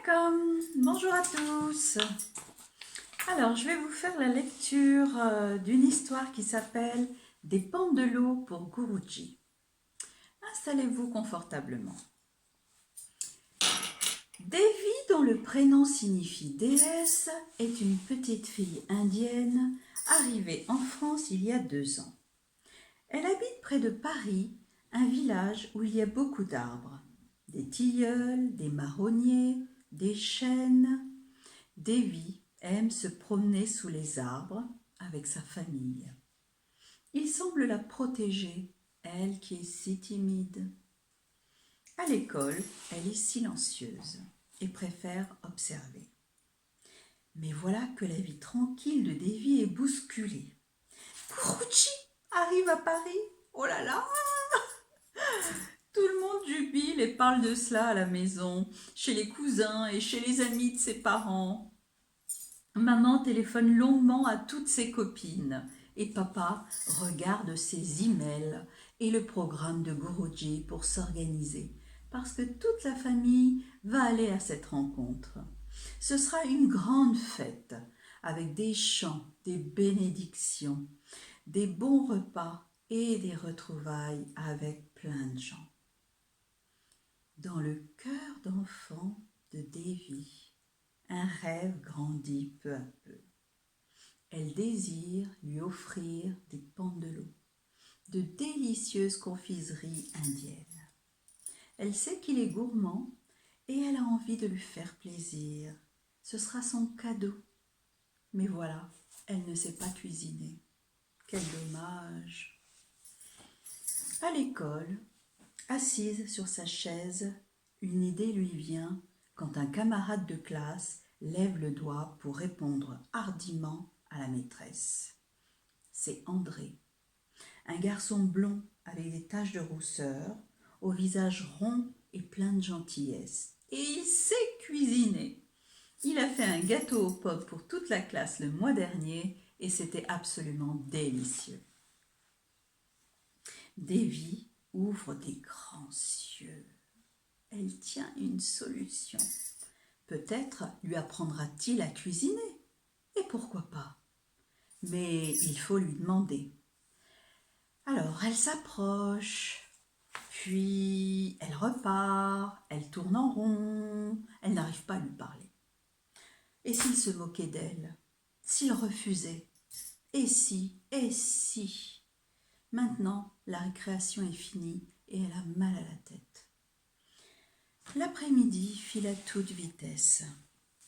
Welcome, bonjour à tous. Alors, je vais vous faire la lecture d'une histoire qui s'appelle Des pendelots pour Guruji. Installez-vous confortablement. Devi, dont le prénom signifie déesse, est une petite fille indienne arrivée en France il y a 2 ans. Elle habite près de Paris, un village où il y a beaucoup d'arbres. Des tilleuls, des marronniers, des chênes. Devi aime se promener sous les arbres avec sa famille. Il semble la protéger, elle qui est si timide. À l'école, elle est silencieuse et préfère observer. Mais voilà que la vie tranquille de Devi est bousculée. Guruji arrive à Paris. Oh là là! Tout le monde jubile et parle de cela à la maison, chez les cousins et chez les amis de ses parents. Maman téléphone longuement à toutes ses copines et papa regarde ses emails et le programme de Guruji pour s'organiser parce que toute la famille va aller à cette rencontre. Ce sera une grande fête avec des chants, des bénédictions, des bons repas et des retrouvailles avec plein de gens. Dans le cœur d'enfant de Devi, un rêve grandit peu à peu. Elle désire lui offrir des pendelots, de délicieuses confiseries indiennes. Elle sait qu'il est gourmand et elle a envie de lui faire plaisir. Ce sera son cadeau. Mais voilà, elle ne sait pas cuisiner. Quel dommage! À l'école, assise sur sa chaise, une idée lui vient quand un camarade de classe lève le doigt pour répondre hardiment à la maîtresse. C'est André, un garçon blond avec des taches de rousseur, au visage rond et plein de gentillesse. Et il sait cuisiner. Il a fait un gâteau aux pommes pour toute la classe le mois dernier et c'était absolument délicieux. Devi ouvre des grands yeux. Elle tient une solution. Peut-être lui apprendra-t-il à cuisiner. Et pourquoi pas? Mais il faut lui demander. Alors, elle s'approche, puis elle repart, elle tourne en rond, elle n'arrive pas à lui parler. Et s'il se moquait d'elle? S'il refusait? Et si? Maintenant, la récréation est finie et elle a mal à la tête. L'après-midi file à toute vitesse.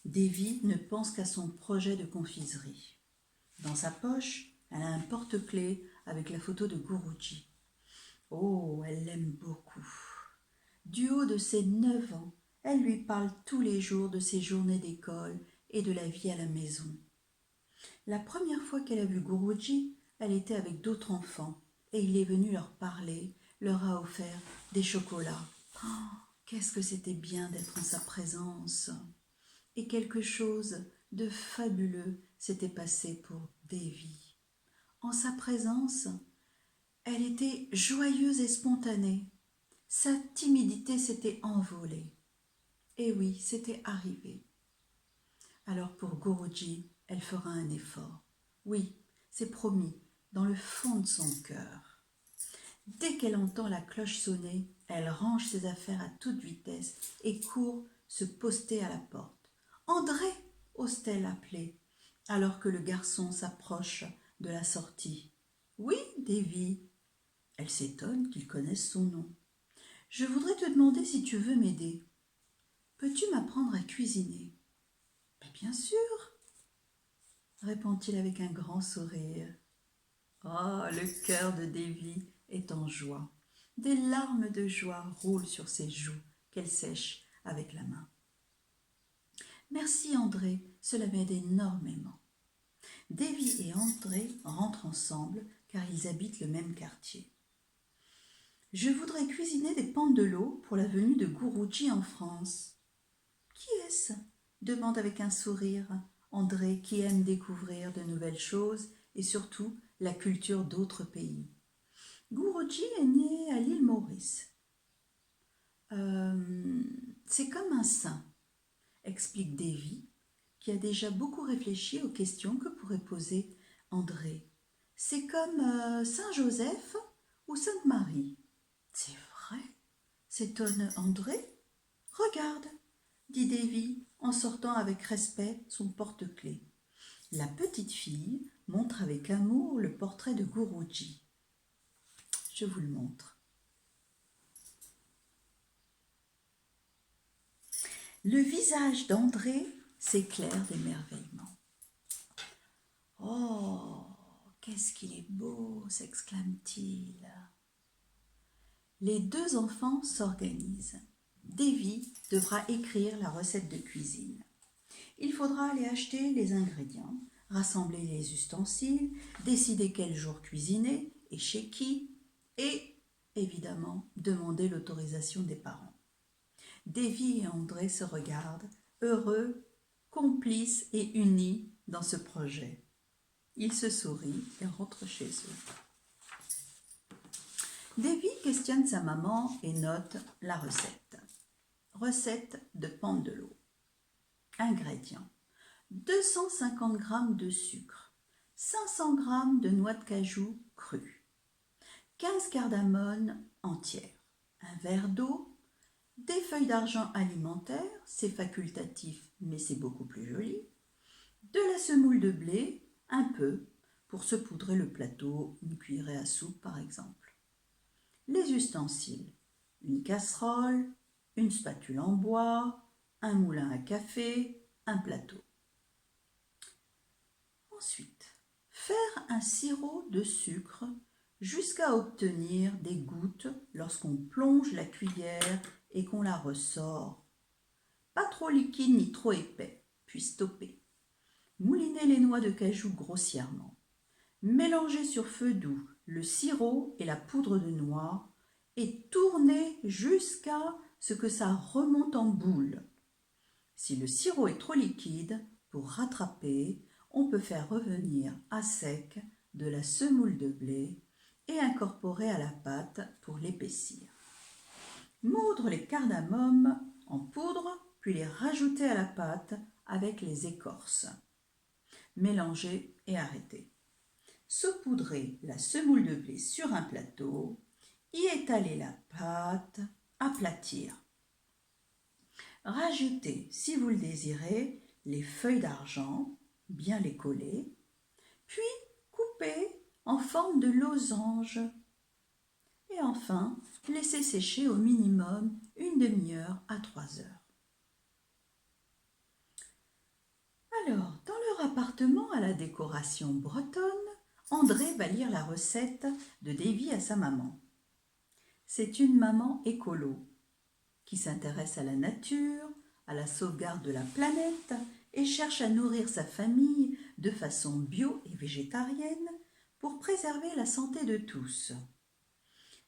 Devi ne pense qu'à son projet de confiserie. Dans sa poche, elle a un porte-clés avec la photo de Guruji. Oh, elle l'aime beaucoup. Du haut de ses 9 ans, elle lui parle tous les jours de ses journées d'école et de la vie à la maison. La première fois qu'elle a vu Guruji, elle était avec d'autres enfants et il est venu leur parler, leur a offert des chocolats. Oh, qu'est-ce que c'était bien d'être en sa présence! Et quelque chose de fabuleux s'était passé pour Devi. En sa présence, elle était joyeuse et spontanée. Sa timidité s'était envolée. Et oui, c'était arrivé. Alors pour Guruji, elle fera un effort. Oui, c'est promis, dans le fond de son cœur. Dès qu'elle entend la cloche sonner, elle range ses affaires à toute vitesse et court se poster à la porte. « André !» ose-t-elle appeler, alors que le garçon s'approche de la sortie. « Oui, Devi !» Elle s'étonne qu'il connaisse son nom. « Je voudrais te demander si tu veux m'aider. Peux-tu m'apprendre à cuisiner ?»« Bien sûr !» répond-il avec un grand sourire. Oh, le cœur de Devi est en joie. Des larmes de joie roulent sur ses joues qu'elle sèche avec la main. Merci André, cela m'aide énormément. Devi et André rentrent ensemble car ils habitent le même quartier. Je voudrais cuisiner des pendelots pour la venue de Guruji en France. Qui est-ce? Demande avec un sourire André qui aime découvrir de nouvelles choses et surtout la culture d'autres pays. Guruji est né à l'île Maurice. C'est comme un saint. explique Davy, qui a déjà beaucoup réfléchi aux questions que pourrait poser André. C'est comme Saint-Joseph ou Sainte-Marie. C'est vrai, s'étonne André. Regarde, dit Davy en sortant avec respect son porte-clés. La petite fille montre avec amour le portrait de Guruji. Je vous le montre. Le visage d'André s'éclaire d'émerveillement. « Oh, qu'est-ce qu'il est beau !» s'exclame-t-il. Les deux enfants s'organisent. Davy devra écrire la recette de cuisine. Il faudra aller acheter les ingrédients, rassembler les ustensiles, décider quel jour cuisiner et chez qui, et évidemment demander l'autorisation des parents. Davy et André se regardent, heureux, complices et unis dans ce projet. Ils se sourient et rentrent chez eux. Davy questionne sa maman et note la recette. Recette de pente de l'eau. Ingrédients. 250 g de sucre, 500 g de noix de cajou crues, 15 cardamomes entières, un verre d'eau, des feuilles d'argent alimentaire, c'est facultatif mais c'est beaucoup plus joli, de la semoule de blé, un peu, pour se poudrer le plateau, une cuillerée à soupe par exemple. Les ustensiles, une casserole, une spatule en bois, un moulin à café, un plateau. Ensuite, faire un sirop de sucre jusqu'à obtenir des gouttes lorsqu'on plonge la cuillère et qu'on la ressort. Pas trop liquide ni trop épais, puis stopper. Mouliner les noix de cajou grossièrement. Mélanger sur feu doux le sirop et la poudre de noix et tourner jusqu'à ce que ça remonte en boule. Si le sirop est trop liquide, pour rattraper, on peut faire revenir à sec de la semoule de blé et incorporer à la pâte pour l'épaissir. Moudre les cardamomes en poudre, puis les rajouter à la pâte avec les écorces. Mélanger et arrêter. Saupoudrer la semoule de blé sur un plateau, y étaler la pâte, aplatir. Rajoutez, si vous le désirez, les feuilles d'argent, bien les coller, puis couper en forme de losange. Et enfin, laisser sécher au minimum une demi-heure à 3 heures. Alors, dans leur appartement à la décoration bretonne, André va lire la recette de Davy à sa maman. C'est une maman écolo qui s'intéresse à la nature, à la sauvegarde de la planète et cherche à nourrir sa famille de façon bio et végétarienne pour préserver la santé de tous.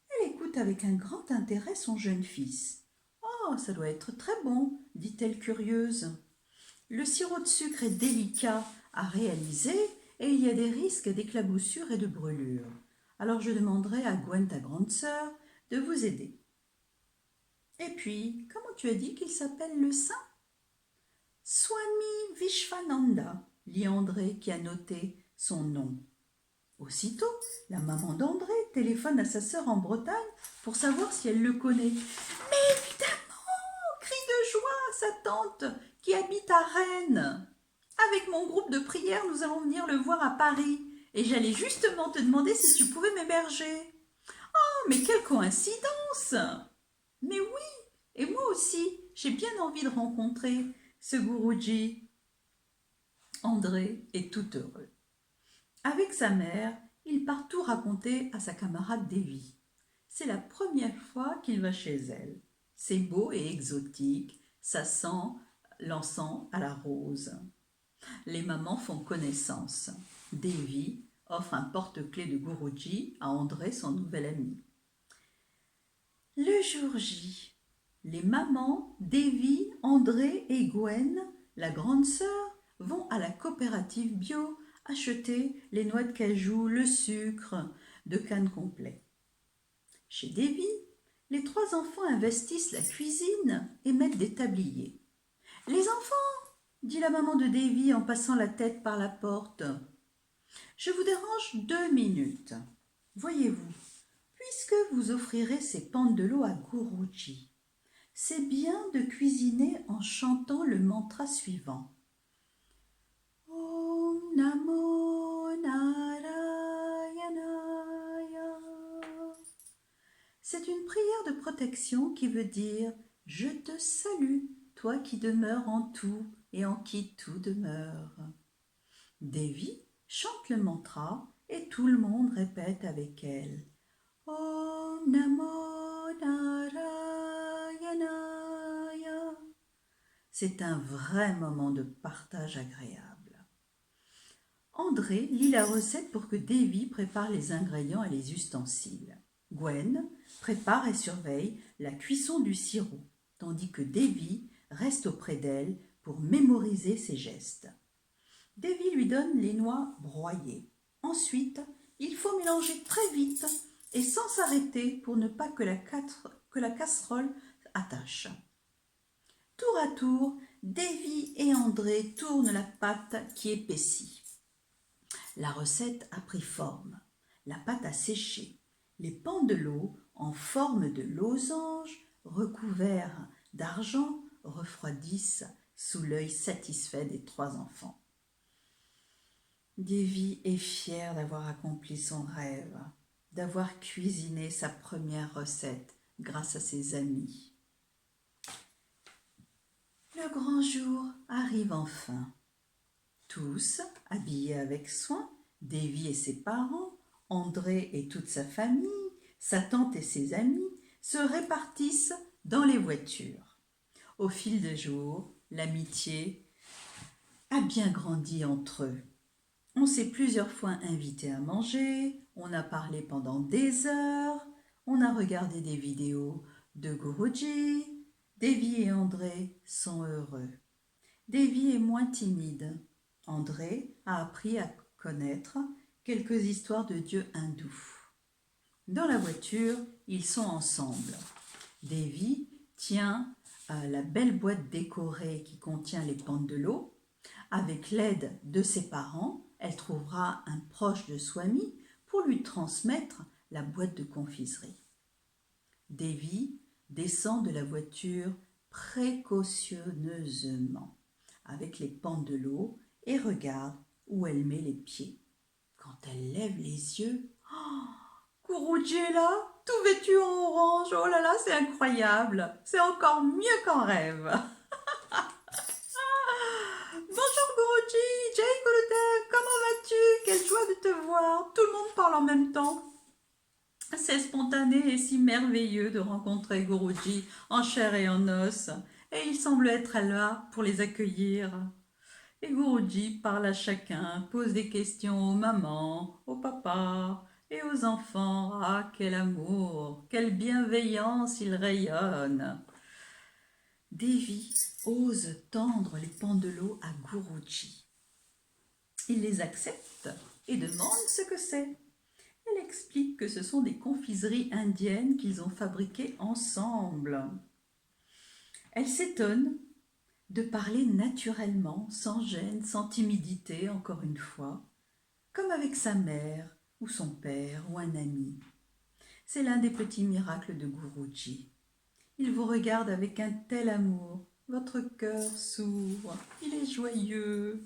Elle écoute avec un grand intérêt son jeune fils. « Oh, ça doit être très bon, dit-elle curieuse. Le sirop de sucre est délicat à réaliser et il y a des risques d'éclaboussure et de brûlure. Alors je demanderai à Gwen, ta grande sœur, de vous aider. » Et puis, comment tu as dit qu'il s'appelle le saint ? Swami Vishwananda, lit André qui a noté son nom. Aussitôt, la maman d'André téléphone à sa sœur en Bretagne pour savoir si elle le connaît. « Mais évidemment !» crie de joie sa tante qui habite à Rennes. « Avec mon groupe de prière, nous allons venir le voir à Paris et j'allais justement te demander si tu pouvais m'héberger. »« Oh, mais quelle coïncidence !»« Mais oui, et moi aussi, j'ai bien envie de rencontrer ce Guruji. » André est tout heureux. Avec sa mère, il part tout raconter à sa camarade Davy. C'est la première fois qu'il va chez elle. C'est beau et exotique, ça sent l'encens à la rose. Les mamans font connaissance. Davy offre un porte-clés de Guruji à André, son nouvel ami. Le jour J, les mamans, Davy, André et Gwen, la grande sœur, vont à la coopérative bio acheter les noix de cajou, le sucre, de canne complet. Chez Davy, les 3 enfants investissent la cuisine et mettent des tabliers. Les enfants, dit la maman de Davy en passant la tête par la porte. Je vous dérange 2 minutes. Voyez-vous, puisque vous offrirez ces pentes de l'eau à Guruji, c'est bien de cuisiner en chantant le mantra suivant. Om Namo Narayanaya. C'est une prière de protection qui veut dire « Je te salue, toi qui demeures en tout et en qui tout demeure ». Davy chante le mantra et tout le monde répète avec elle. Om Namo Narayanaya. C'est un vrai moment de partage agréable. André lit la recette pour que Davy prépare les ingrédients et les ustensiles. Gwen prépare et surveille la cuisson du sirop, tandis que Davy reste auprès d'elle pour mémoriser ses gestes. Davy lui donne les noix broyées. Ensuite, il faut mélanger très vite et sans s'arrêter pour ne pas que la casserole attache. Tour à tour, Davy et André tournent la pâte qui épaissit. La recette a pris forme. La pâte a séché. Les pans de l'eau, en forme de losange, recouverts d'argent, refroidissent sous l'œil satisfait des 3 enfants. Davy est fier d'avoir accompli son rêve, d'avoir cuisiné sa première recette grâce à ses amis. Le grand jour arrive enfin. Tous, habillés avec soin, Davy et ses parents, André et toute sa famille, sa tante et ses amis, se répartissent dans les voitures. Au fil des jours, l'amitié a bien grandi entre eux. On s'est plusieurs fois invités à manger, on a parlé pendant des heures, on a regardé des vidéos de Guruji. Davy et André sont heureux. Davy est moins timide. André a appris à connaître quelques histoires de dieux hindous. Dans la voiture, ils sont ensemble. Davy tient la belle boîte décorée qui contient les pentes de l'eau. Avec l'aide de ses parents, elle trouvera un proche de Swami pour lui transmettre la boîte de confiserie. Davy descend de la voiture précautionneusement avec les pentes de l'eau et regarde où elle met les pieds. Quand elle lève les yeux, Guruji est là, tout vêtu en orange. Oh là là, c'est incroyable. C'est encore mieux qu'en rêve. Bonjour Guruji, Jai Gurudev, comment vas-tu? Quelle joie de te voir. Tout le monde parle en même temps. C'est spontané et si merveilleux de rencontrer Guruji en chair et en os. Et il semble être là pour les accueillir. Et Guruji parle à chacun, pose des questions aux mamans, aux papas et aux enfants. Ah, quel amour, quelle bienveillance il rayonne. Davy ose tendre les pans de l'eau à Guruji. Il les accepte et demande ce que c'est. Elle explique que ce sont des confiseries indiennes qu'ils ont fabriquées ensemble. Elle s'étonne de parler naturellement, sans gêne, sans timidité, encore une fois, comme avec sa mère ou son père ou un ami. C'est l'un des petits miracles de Guruji. Il vous regarde avec un tel amour, votre cœur s'ouvre, il est joyeux.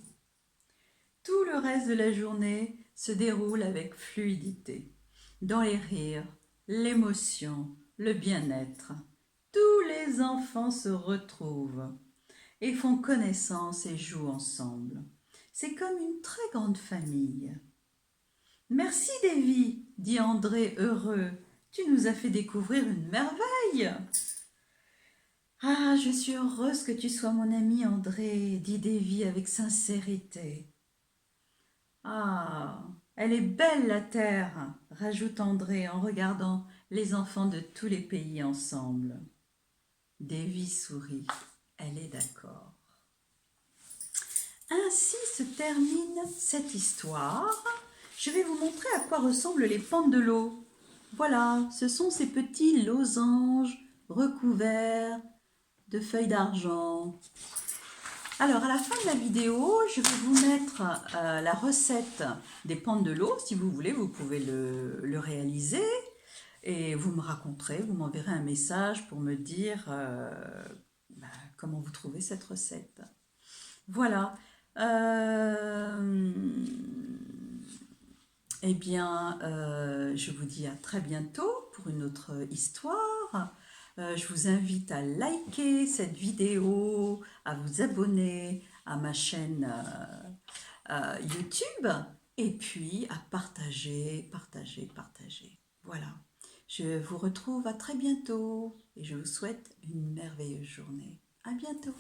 Tout le reste de la journée se déroule avec fluidité, dans les rires, l'émotion, le bien-être. Tous les enfants se retrouvent et font connaissance et jouent ensemble. C'est comme une très grande famille. Merci Davy, dit André heureux, tu nous as fait découvrir une merveille. Ah, je suis heureuse que tu sois mon ami André, dit Davy avec sincérité. Ah, elle est belle la terre, rajoute André en regardant les enfants de tous les pays ensemble. Davy sourit, elle est d'accord. Ainsi se termine cette histoire. Je vais vous montrer à quoi ressemblent les pentes de l'eau. Voilà, ce sont ces petits losanges recouverts de feuilles d'argent. Alors, à la fin de la vidéo, je vais vous mettre la recette des pentes de l'eau. Si vous voulez, vous pouvez le réaliser et vous me raconterez, vous m'enverrez un message pour me dire comment vous trouvez cette recette. Voilà. Eh bien, je vous dis à très bientôt pour une autre histoire. Je vous invite à liker cette vidéo, à vous abonner à ma chaîne YouTube et puis à partager, partager, partager. Voilà. Je vous retrouve à très bientôt et je vous souhaite une merveilleuse journée. À bientôt.